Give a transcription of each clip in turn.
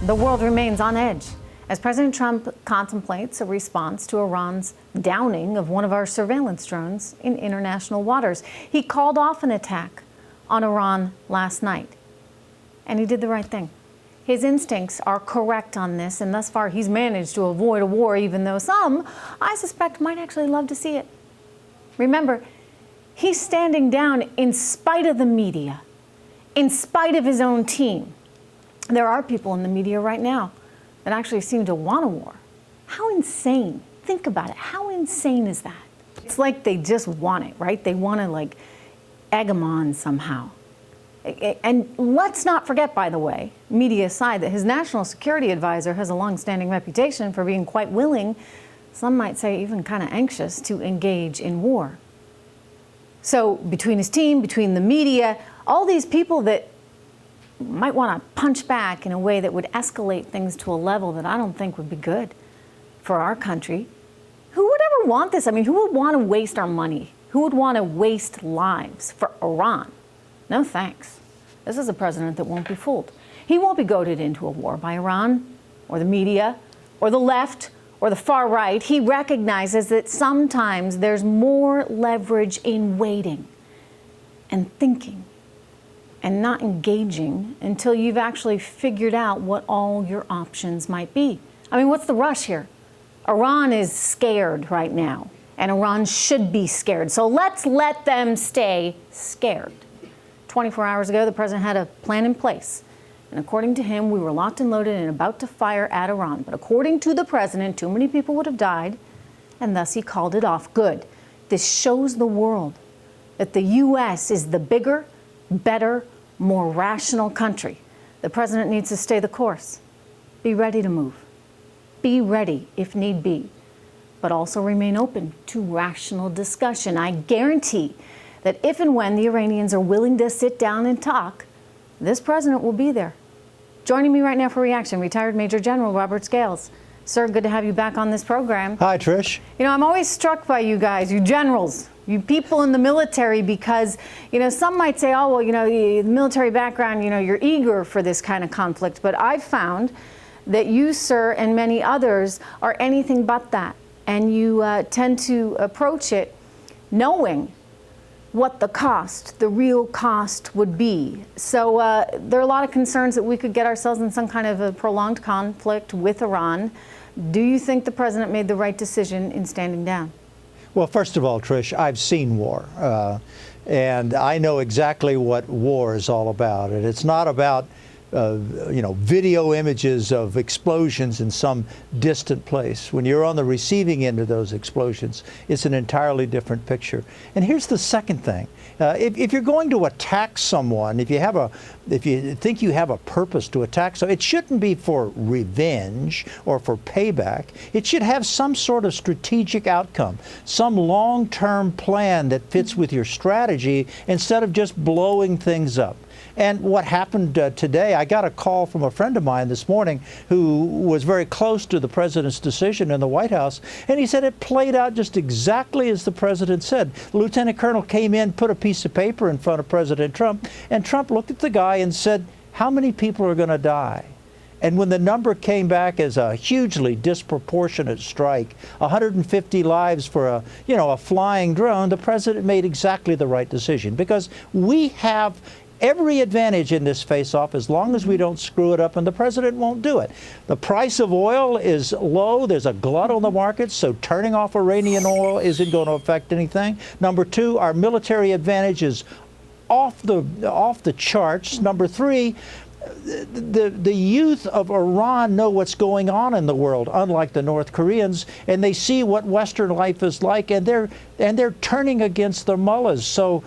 The world remains on edge as President Trump contemplates a response to Iran's downing of one of our surveillance drones in international waters. He called off an attack on Iran last night, and he did the right thing. His instincts are correct on this, and thus far he's managed to avoid a war, even though some, I suspect, might actually love to see it. Remember, he's standing down in spite of the media, in spite of his own team. There are people in the media right now that actually seem to want a war. How insane. Think about it. How insane is that? It's like they just want it, right? They want to like egg them on somehow. And let's not forget, by the way, media aside, that his national security advisor has a long-standing reputation for being quite willing, some might say even kind of anxious, to engage in war. So between his team, between the media, all these people that might want to punch back in a way that would escalate things to a level that I don't think would be good for our country. Who would ever want this? I mean, who would want to waste our money? Who would want to waste lives for Iran? No thanks. This is a president that won't be fooled. He won't be goaded into a war by Iran or the media or the left or the far right. He recognizes that sometimes there's more leverage in waiting and thinking and not engaging until you've actually figured out what all your options might be. I mean, what's the rush here? Iran is scared right now, and Iran should be scared. So let's let them stay scared. 24 hours ago, the president had a plan in place. And according to him, we were locked and loaded and about to fire at Iran. But according to the president, too many people would have died, and thus he called it off. Good. This shows the world that the U.S. is the bigger, better, more rational country. The president needs to stay the course. Be ready to move. Be ready if need be, but also remain open to rational discussion. I guarantee that if and when the Iranians are willing to sit down and talk, this president will be there. Joining me right now for reaction, retired Major General Robert Scales. Sir, good to have you back on this program. Hi, Trish. You know, I'm always struck by you guys, you generals, you people in the military, because, you know, some might say, oh, well, you know, the military background, you know, you're eager for this kind of conflict. But I've found that you, sir, and many others are anything but that. And you tend to approach it knowing what the cost, the real cost would be. So there are a lot of concerns that we could get ourselves in some kind of a prolonged conflict with Iran. Do you think the president made the right decision in standing down? Well, first of all, Trish, I've seen war, and I know exactly what war is all about. And it's not about you know, video images of explosions in some distant place. When you're on the receiving end of those explosions, it's an entirely different picture. And here's the second thing. If you're going to attack someone, if you think you have a purpose to attack someone, it shouldn't be for revenge or for payback. It should have some sort of strategic outcome, some long-term plan that fits with your strategy instead of just blowing things up. And what happened today, I got a call from a friend of mine this morning who was very close to the president's decision in the White House, and he said it played out just exactly as the president said. The lieutenant colonel came in, put a piece of paper in front of President Trump, and Trump looked at the guy and said, how many people are going to die? And when the number came back as a hugely disproportionate strike, 150 lives for a flying drone, the president made exactly the right decision, because we have every advantage in this face-off as long as we don't screw it up, and the president won't do it. The price of oil is low. There's a glut on the market, so turning off Iranian oil isn't going to affect anything. Number two, our military advantage is off the charts. Number three, the youth of Iran know what's going on in the world, unlike the North Koreans, and they see what Western life is like, and they're turning against the mullahs. So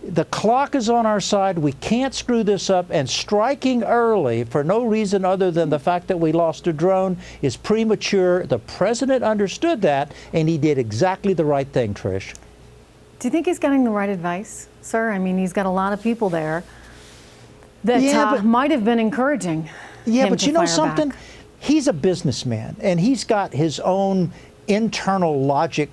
the clock is on our side. We can't screw this up, and striking early for no reason other than the fact that we lost a drone is premature. The president understood that, and he did exactly the right thing, Trish. Do you think he's getting the right advice, sir? I mean, he's got a lot of people there that might have been encouraging him but you know something? back. He's a businessman, and he's got his own internal logic,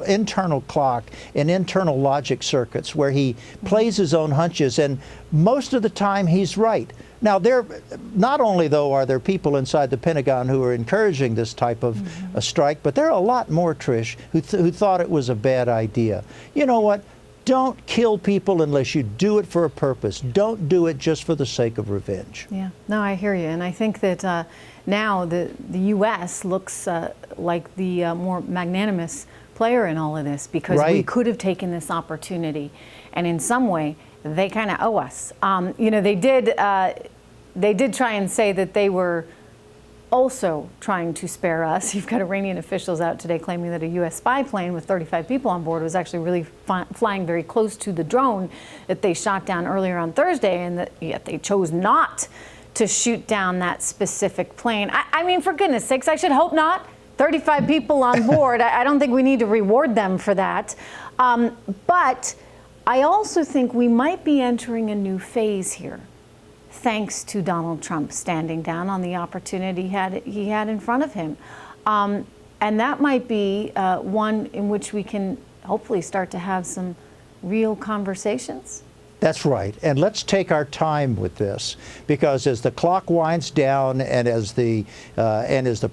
internal clock and internal logic circuits where he plays his own hunches, and most of the time he's right. Now, not only, though, are there people inside the Pentagon who are encouraging this type of a strike, but there are a lot more, Trish, who thought it was a bad idea. You know what? Don't kill people unless you do it for a purpose. Don't do it just for the sake of revenge. Yeah, no, I hear you. And I think that now the U.S. looks like the more magnanimous player in all of this, because we could have taken this opportunity. And in some way, they kind of owe us. You know, they did try and say that they were also trying to spare us. You've got Iranian officials out today claiming that a U.S. spy plane with 35 people on board was actually really flying very close to the drone that they shot down earlier on Thursday, and yet they chose not to shoot down that specific plane. I mean, for goodness sakes, I should hope not. 35 people on board. I don't think we need to reward them for that. But I also think we might be entering a new phase here, thanks to Donald Trump standing down on the opportunity he had in front of him. And that might be one in which we can hopefully start to have some real conversations. That's right. And let's take our time with this, because as the clock winds down and as the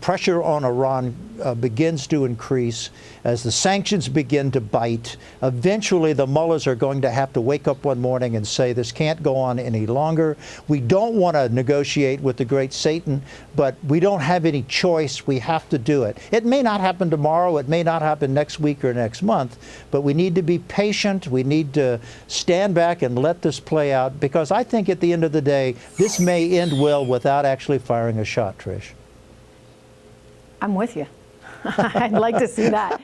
pressure on Iran begins to increase, as the sanctions begin to bite, eventually the mullahs are going to have to wake up one morning and say, this can't go on any longer. We don't want to negotiate with the great Satan, but we don't have any choice. We have to do it. It may not happen tomorrow. It may not happen next week or next month, but we need to be patient. We need to stand back and let this play out, because I think at the end of the day, this may end well without actually firing a shot, Trish. I'm with you. I'd like to see that.